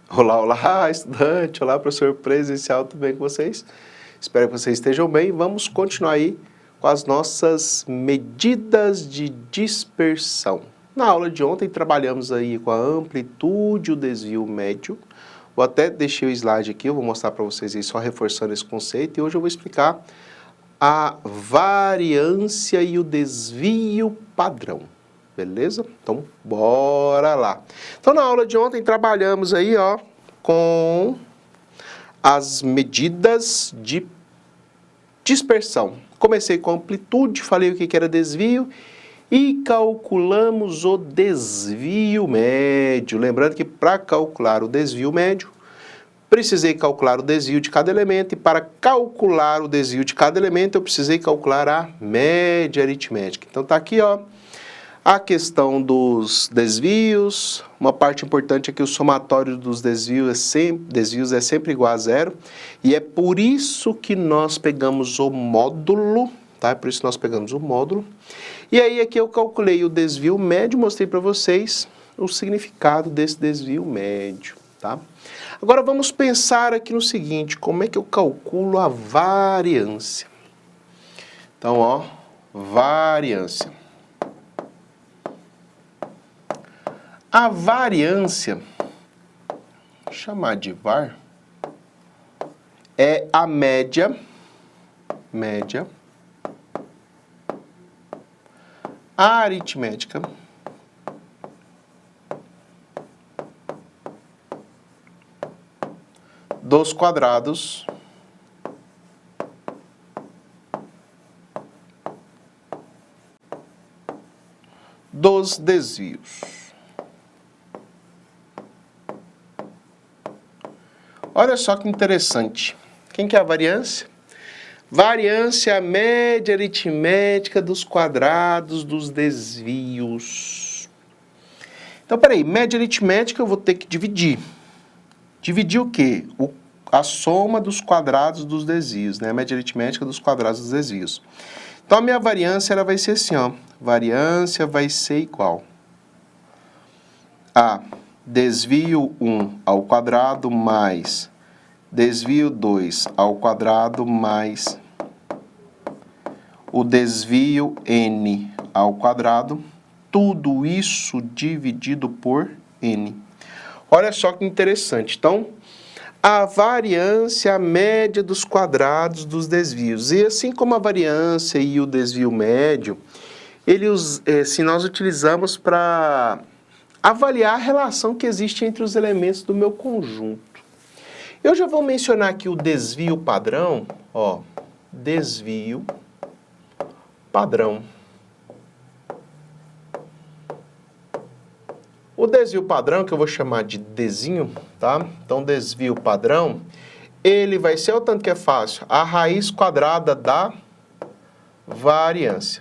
Olá, olá, estudante! Olá, professor presencial, tudo bem com vocês? Espero que vocês estejam bem. Vamos continuar aí com as nossas medidas de dispersão. Na aula de ontem trabalhamos aí com a amplitude e o desvio médio. Vou até deixar o slide aqui, eu vou mostrar para vocês aí só reforçando esse conceito. E hoje eu vou explicar a variância e o desvio padrão. Beleza? Então, bora lá. Então, na aula de ontem, trabalhamos aí, ó, com as medidas de dispersão. Comecei com amplitude, falei o que era desvio e calculamos o desvio médio. Lembrando que para calcular o desvio médio, precisei calcular o desvio de cada elemento e para calcular o desvio de cada elemento, eu precisei calcular a média aritmética. Então, tá aqui, ó. A questão dos desvios, uma parte importante é que o somatório dos desvios é sempre igual a zero, e é por isso que nós pegamos o módulo, tá? É por isso que nós pegamos o módulo. E aí aqui eu calculei o desvio médio, mostrei para vocês o significado desse desvio médio, tá? Agora vamos pensar aqui no seguinte, como é que eu calculo a variância? Então, ó, variância. A variância, vou chamar de var, é a média aritmética dos quadrados dos desvios. Olha só que interessante. Quem que é a variância? Variância é a média aritmética dos quadrados dos desvios. Então, peraí, média aritmética eu vou ter que dividir. Dividir o quê? A soma dos quadrados dos desvios, né? A média aritmética dos quadrados dos desvios. Então, a minha variância ela vai ser assim, ó. Variância vai ser igual a desvio 1 ao quadrado mais desvio 2 ao quadrado mais o desvio n ao quadrado, tudo isso dividido por n. Olha só que interessante. Então, a variância é a média dos quadrados dos desvios. E assim como a variância e o desvio médio, se nós utilizamos para avaliar a relação que existe entre os elementos do meu conjunto. Eu já vou mencionar aqui o desvio padrão, ó, desvio padrão. O desvio padrão, que eu vou chamar de Dzinho, tá? Então, desvio padrão, ele vai ser, olha o tanto que é fácil, a raiz quadrada da variância.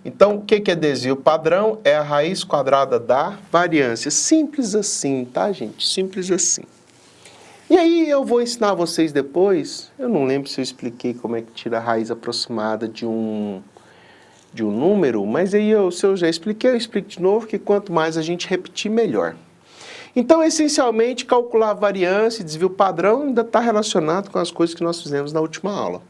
Então, o que é desvio padrão? É a raiz quadrada da variância. Simples assim, tá, gente? Simples assim. E aí eu vou ensinar a vocês depois, eu não lembro se eu expliquei como é que tira a raiz aproximada de um número, mas aí se eu já expliquei, eu explico de novo, que quanto mais a gente repetir, melhor. Então, essencialmente, calcular a variância e desvio padrão ainda está relacionado com as coisas que nós fizemos na última aula.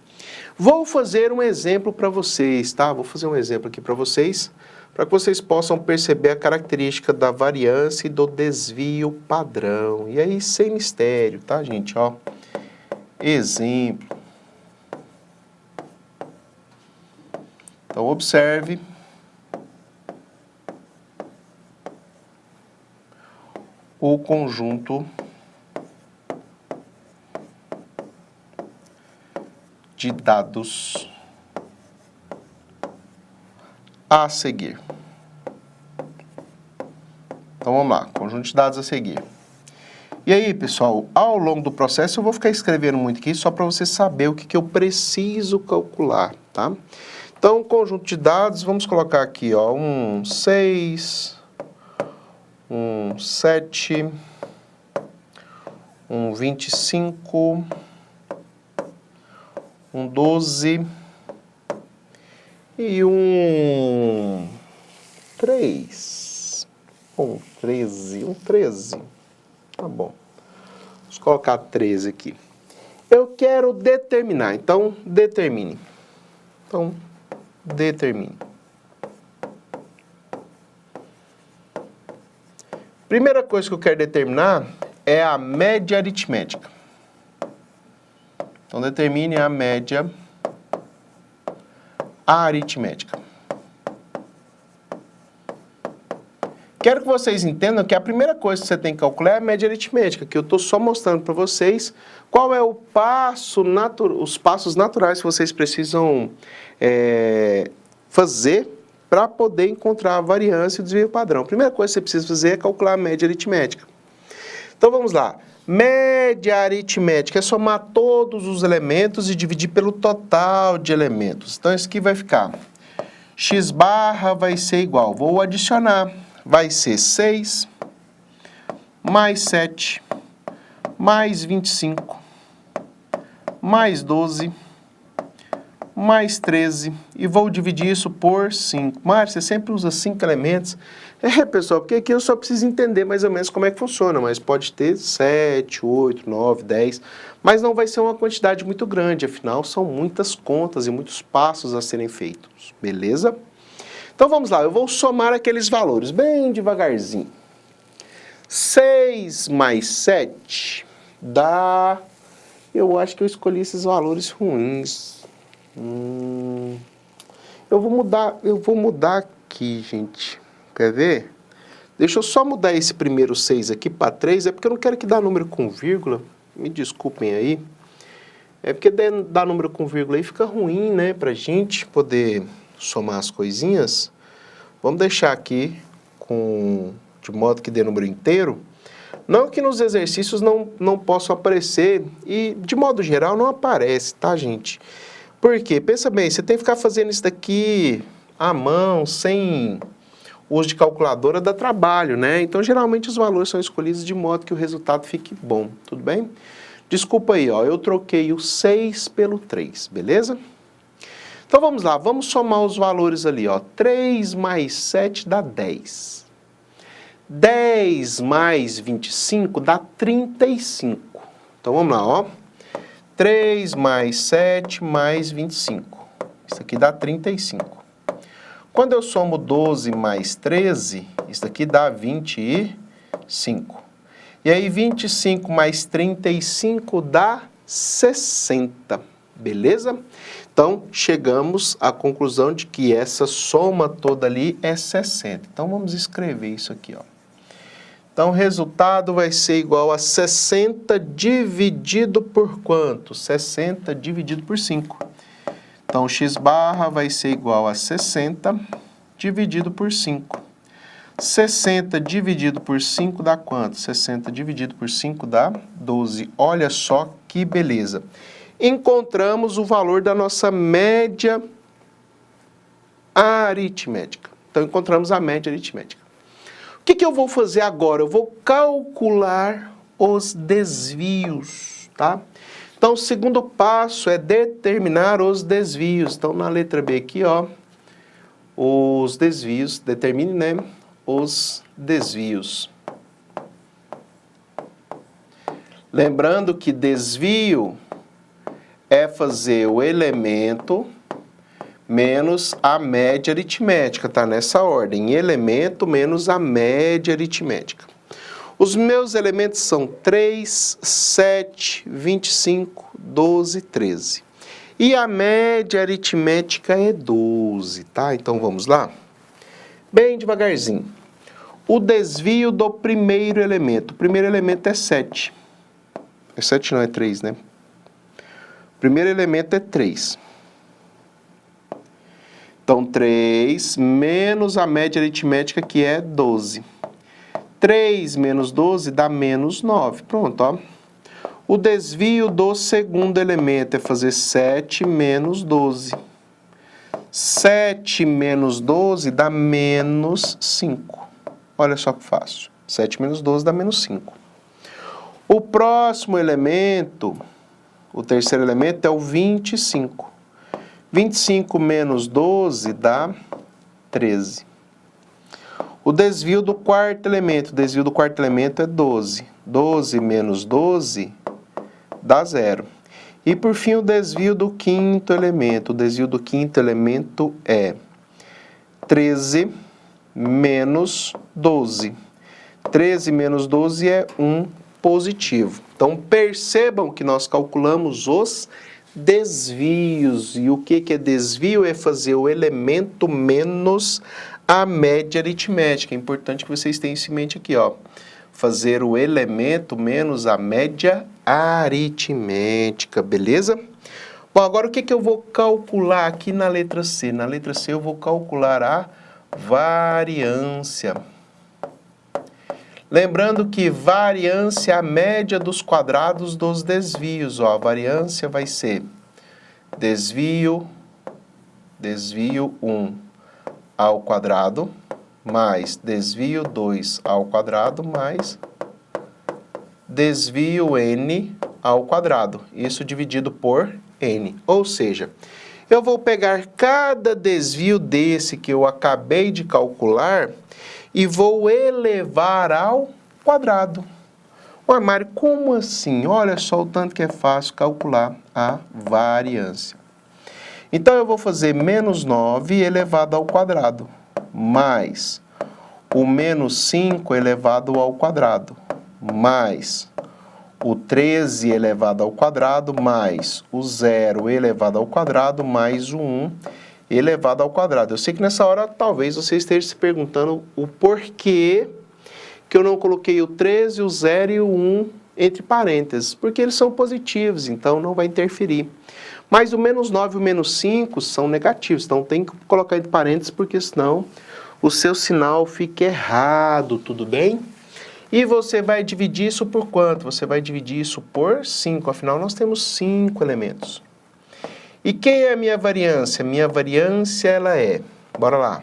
Vou fazer um exemplo para vocês, tá? Vou fazer um exemplo aqui para vocês que vocês possam perceber a característica da variância e do desvio padrão. E aí, sem mistério, tá, gente? Ó, exemplo. Então, observe. O conjunto de dados a seguir. Então, vamos lá, conjunto de dados a seguir. E aí, pessoal, ao longo do processo eu vou ficar escrevendo muito aqui só para você saber o que eu preciso calcular, tá? Então, conjunto de dados, vamos colocar aqui, ó, um 6, um 7, um 25, um 12 e um 3. Um 13. Tá bom. Vamos colocar 13 aqui. Eu quero determinar, então determine. Então, determine. Primeira coisa que eu quero determinar é a média aritmética. Então, determine a média aritmética. Quero que vocês entendam que a primeira coisa que você tem que calcular é a média aritmética, que eu estou só mostrando para vocês qual é o os passos naturais que vocês precisam fazer para poder encontrar a variância e o desvio padrão. A primeira coisa que você precisa fazer é calcular a média aritmética. Então vamos lá. Média aritmética é somar todos os elementos e dividir pelo total de elementos. Então isso aqui vai ficar x barra vai ser igual, vou adicionar, vai ser 6 mais 7 mais 25 mais 12 mais 13 e vou dividir isso por 5. Márcio, você sempre usa 5 elementos. Pessoal, porque aqui eu só preciso entender mais ou menos como é que funciona, mas pode ter 7, 8, 9, 10, mas não vai ser uma quantidade muito grande, afinal são muitas contas e muitos passos a serem feitos, beleza? Então vamos lá, eu vou somar aqueles valores bem devagarzinho. 6 mais 7 dá... Eu acho que eu escolhi esses valores ruins. Eu vou mudar aqui, gente. Quer ver? Deixa eu só mudar esse primeiro 6 aqui para 3, é porque eu não quero que dá número com vírgula. Me desculpem aí. É porque dar número com vírgula aí fica ruim, né? Pra gente poder somar as coisinhas. Vamos deixar aqui de modo que dê número inteiro. Não que nos exercícios não possam aparecer, e de modo geral não aparece, tá, gente? Por quê? Pensa bem, você tem que ficar fazendo isso daqui à mão, sem uso de calculadora, dá trabalho, né? Então, geralmente os valores são escolhidos de modo que o resultado fique bom, tudo bem? Desculpa aí, ó, eu troquei o 6 pelo 3, beleza? Então, vamos lá, vamos somar os valores ali, ó. 3 mais 7 dá 10. 10 mais 25 dá 35. Então, vamos lá, ó. 3 mais 7 mais 25. Isso aqui dá 35. Quando eu somo 12 mais 13, isso aqui dá 25. E aí, 25 mais 35 dá 60. Beleza? Então, chegamos à conclusão de que essa soma toda ali é 60. Então, vamos escrever isso aqui, ó. Então, o resultado vai ser igual a 60 dividido por quanto? 60 dividido por 5. Então, x barra vai ser igual a 60 dividido por 5. 60 dividido por 5 dá quanto? 60 dividido por 5 dá 12. Olha só que beleza. Encontramos o valor da nossa média aritmética. Então, encontramos a média aritmética. O que eu vou fazer agora? Eu vou calcular os desvios, tá? Então, o segundo passo é determinar os desvios. Então, na letra B aqui, ó, os desvios, determine, né, os desvios. Lembrando que desvio é fazer o elemento menos a média aritmética, tá? Nessa ordem, elemento menos a média aritmética. Os meus elementos são 3, 7, 25, 12, 13. E a média aritmética é 12, tá? Então, vamos lá? Bem devagarzinho. O desvio do primeiro elemento. O primeiro elemento é 7. É 7 não, é 3, né? O primeiro elemento é 3. Então, 3 menos a média aritmética, que é 12. 3 menos 12 dá menos 9. Pronto, ó. O desvio do segundo elemento é fazer 7 menos 12. 7 menos 12 dá menos 5. Olha só que fácil. 7 menos 12 dá menos 5. O próximo elemento, o terceiro elemento, é o 25. 25 menos 12 dá 13. O desvio do quarto elemento. O desvio do quarto elemento é 12. 12 menos 12 dá 0. E, por fim, o desvio do quinto elemento. O desvio do quinto elemento é 13 menos 12. 13 menos 12 é 1 positivo. Então, percebam que nós calculamos os desvios. E o que é desvio? É fazer o elemento menos a média aritmética. É importante que vocês tenham isso em mente aqui, ó. Fazer o elemento menos a média aritmética, beleza? Bom, agora o que eu vou calcular aqui na letra C? Na letra C eu vou calcular a variância. Lembrando que variância é a média dos quadrados dos desvios. Ó, a variância vai ser desvio 1 ao quadrado, mais desvio 2 ao quadrado, mais desvio n ao quadrado. Isso dividido por n. Ou seja, eu vou pegar cada desvio desse que eu acabei de calcular e vou elevar ao quadrado. Ué, Mário, como assim? Olha só o tanto que é fácil calcular a variância. Então, eu vou fazer menos 9 elevado ao quadrado, mais o menos 5 elevado ao quadrado, mais o 13 elevado ao quadrado, mais o 0 elevado ao quadrado, mais o 1 elevado ao quadrado. Eu sei que nessa hora, talvez você esteja se perguntando o porquê que eu não coloquei o 13, o 0 e o 1 entre parênteses, porque eles são positivos, então não vai interferir. Mas o menos 9 e o menos 5 são negativos, então tem que colocar entre parênteses, porque senão o seu sinal fica errado, tudo bem? E você vai dividir isso por quanto? Você vai dividir isso por 5, afinal nós temos 5 elementos. E quem é a minha variância? Minha variância, ela é, bora lá.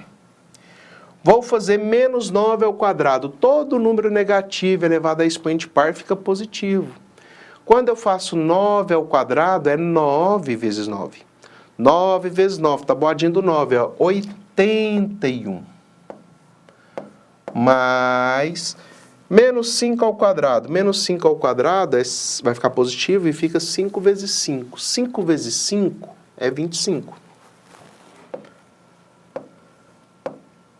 Vou fazer menos 9 ao quadrado. Todo número negativo elevado a expoente par fica positivo. Quando eu faço 9 ao quadrado, é 9 vezes 9. 9 vezes 9, tabuadinho do 9, ó, 81. Mais menos 5 ao quadrado. Menos 5 ao quadrado vai ficar positivo e fica 5 vezes 5. 5 vezes 5 é 25.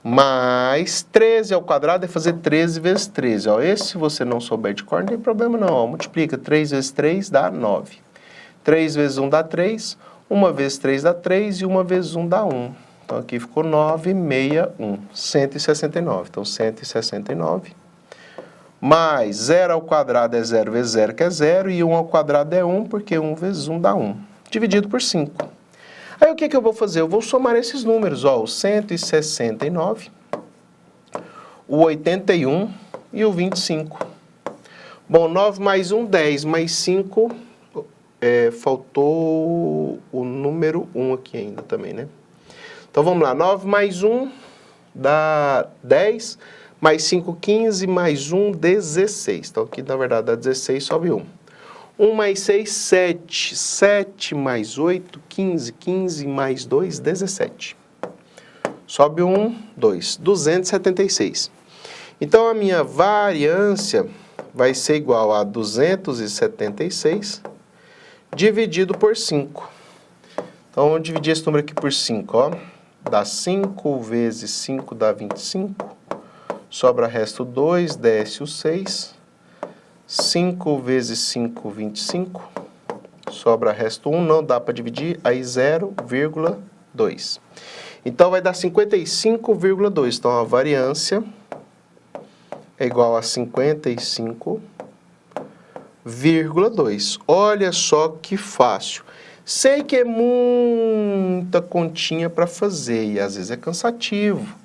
Mais 13 ao quadrado é fazer 13 vezes 13. Ó, esse, se você não souber de cor, não tem problema não. Ó, multiplica 3 vezes 3 dá 9. 3 vezes 1 dá 3. 1 vezes 3 dá 3 e 1 vezes 1 dá 1. Então, aqui ficou 9, 61. 169. Então, 169. Mais 0 ao quadrado é 0 vezes 0, que é 0. E 1 ao quadrado é 1, porque 1 vezes 1 dá 1. Dividido por 5. Aí, o que eu vou fazer? Eu vou somar esses números, ó, o 169, o 81 e o 25. Bom, 9 mais 1, 10, mais 5, faltou o número 1 aqui ainda também, né? Então, vamos lá, 9 mais 1 dá 10, mais 5, 15, mais 1, 16. Então, aqui, na verdade, dá 16, sobe 1. 1 mais 6, 7. 7 mais 8, 15. 15 mais 2, 17. Sobe 1, 2. 276. Então, a minha variância vai ser igual a 276 dividido por 5. Então, vamos dividir esse número aqui por 5, ó. Dá 5 vezes 5 dá 25. Sobra resto 2, desce o 6. 5 vezes 5, 25. Sobra resto 1, não dá para dividir, aí 0,2. Então, vai dar 55,2. Então, a variância é igual a 55,2. Olha só que fácil. Sei que é muita continha para fazer e às vezes é cansativo.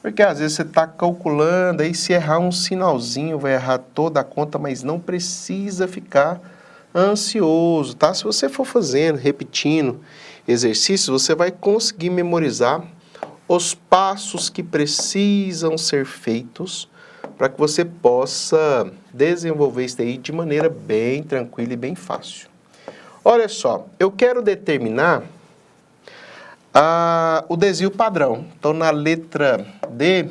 Porque às vezes você está calculando, aí se errar um sinalzinho, vai errar toda a conta, mas não precisa ficar ansioso, tá? Se você for fazendo, repetindo exercícios, você vai conseguir memorizar os passos que precisam ser feitos para que você possa desenvolver isso aí de maneira bem tranquila e bem fácil. Olha só, eu quero determinar o desvio padrão. Então, na letra D,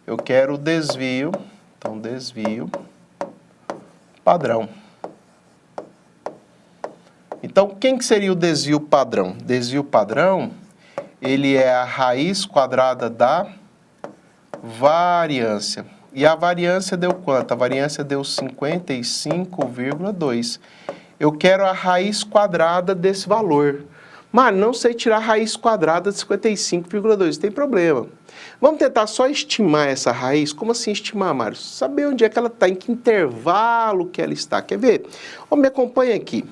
eu quero o desvio, então desvio padrão. Então, quem que seria o desvio padrão? Desvio padrão, ele é a raiz quadrada da variância. E a variância deu quanto? A variância deu 55,2. Eu quero a raiz quadrada desse valor. Mas não sei tirar a raiz quadrada de 55,2, tem problema. Vamos tentar só estimar essa raiz. Como assim estimar, Mário? Saber onde é que ela está, em que intervalo que ela está. Quer ver? Me acompanha aqui.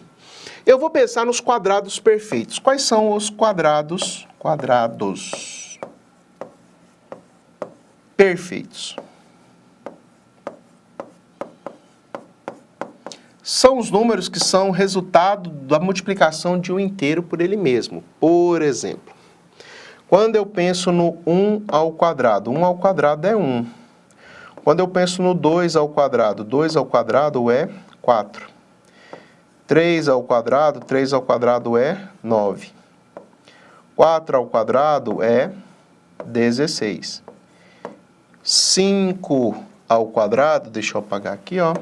Eu vou pensar nos quadrados perfeitos. Quais são os quadrados perfeitos? São os números que são resultado da multiplicação de um inteiro por ele mesmo. Por exemplo, quando eu penso no 1 ao quadrado, 1 ao quadrado é 1. Quando eu penso no 2 ao quadrado, 2 ao quadrado é 4. 3 ao quadrado é 9. 4 ao quadrado é 16. 5 ao quadrado, deixa eu apagar aqui, ó.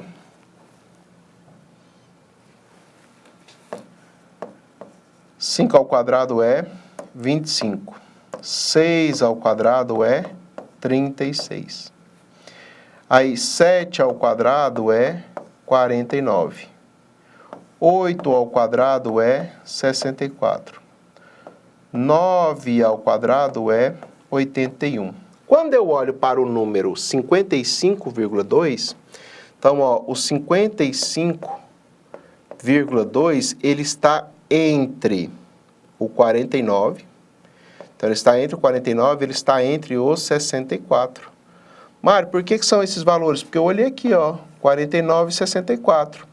5 ao quadrado é 25. 6 ao quadrado é 36. Aí, 7 ao quadrado é 49. 8 ao quadrado é 64. 9 ao quadrado é 81. Quando eu olho para o número 55,2, então, ó, o 55,2, ele está entre o 49, então ele está entre o 49, ele está entre os 64. Mário, por que são esses valores? Porque eu olhei aqui, ó, 49 e 64.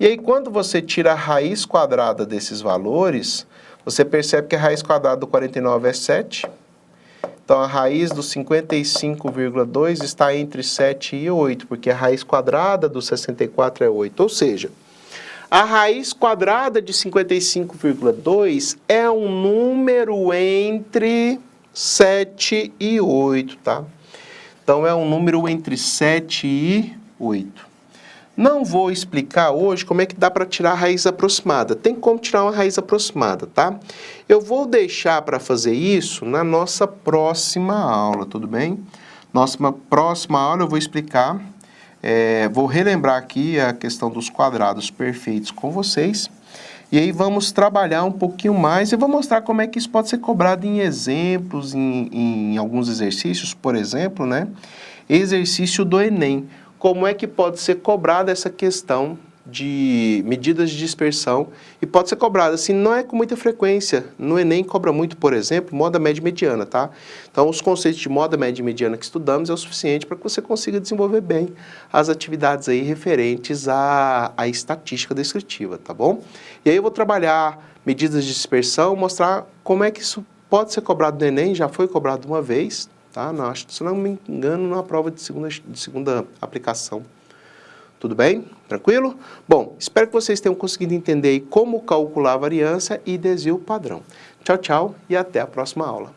E aí, quando você tira a raiz quadrada desses valores, você percebe que a raiz quadrada do 49 é 7. Então, a raiz do 55,2 está entre 7 e 8, porque a raiz quadrada do 64 é 8. Ou seja, a raiz quadrada de 55,2 é um número entre 7 e 8, tá? Então, é um número entre 7 e 8. Não vou explicar hoje como é que dá para tirar a raiz aproximada. Tem como tirar uma raiz aproximada, tá? Eu vou deixar para fazer isso na nossa próxima aula, tudo bem? Nossa próxima aula eu vou explicar, vou relembrar aqui a questão dos quadrados perfeitos com vocês. E aí vamos trabalhar um pouquinho mais e vou mostrar como é que isso pode ser cobrado em exemplos, em alguns exercícios, por exemplo, né? Exercício do Enem. Como é que pode ser cobrada essa questão de medidas de dispersão e pode ser cobrada, assim, não é com muita frequência. No Enem cobra muito, por exemplo, moda média e mediana, tá? Então, os conceitos de moda média e mediana que estudamos é o suficiente para que você consiga desenvolver bem as atividades aí referentes à estatística descritiva, tá bom? E aí eu vou trabalhar medidas de dispersão, mostrar como é que isso pode ser cobrado no Enem, já foi cobrado uma vez, tá? Não, acho que, se não me engano, numa prova de segunda aplicação. Tudo bem? Tranquilo? Bom, espero que vocês tenham conseguido entender aí como calcular a variância e desvio padrão. Tchau, tchau e até a próxima aula.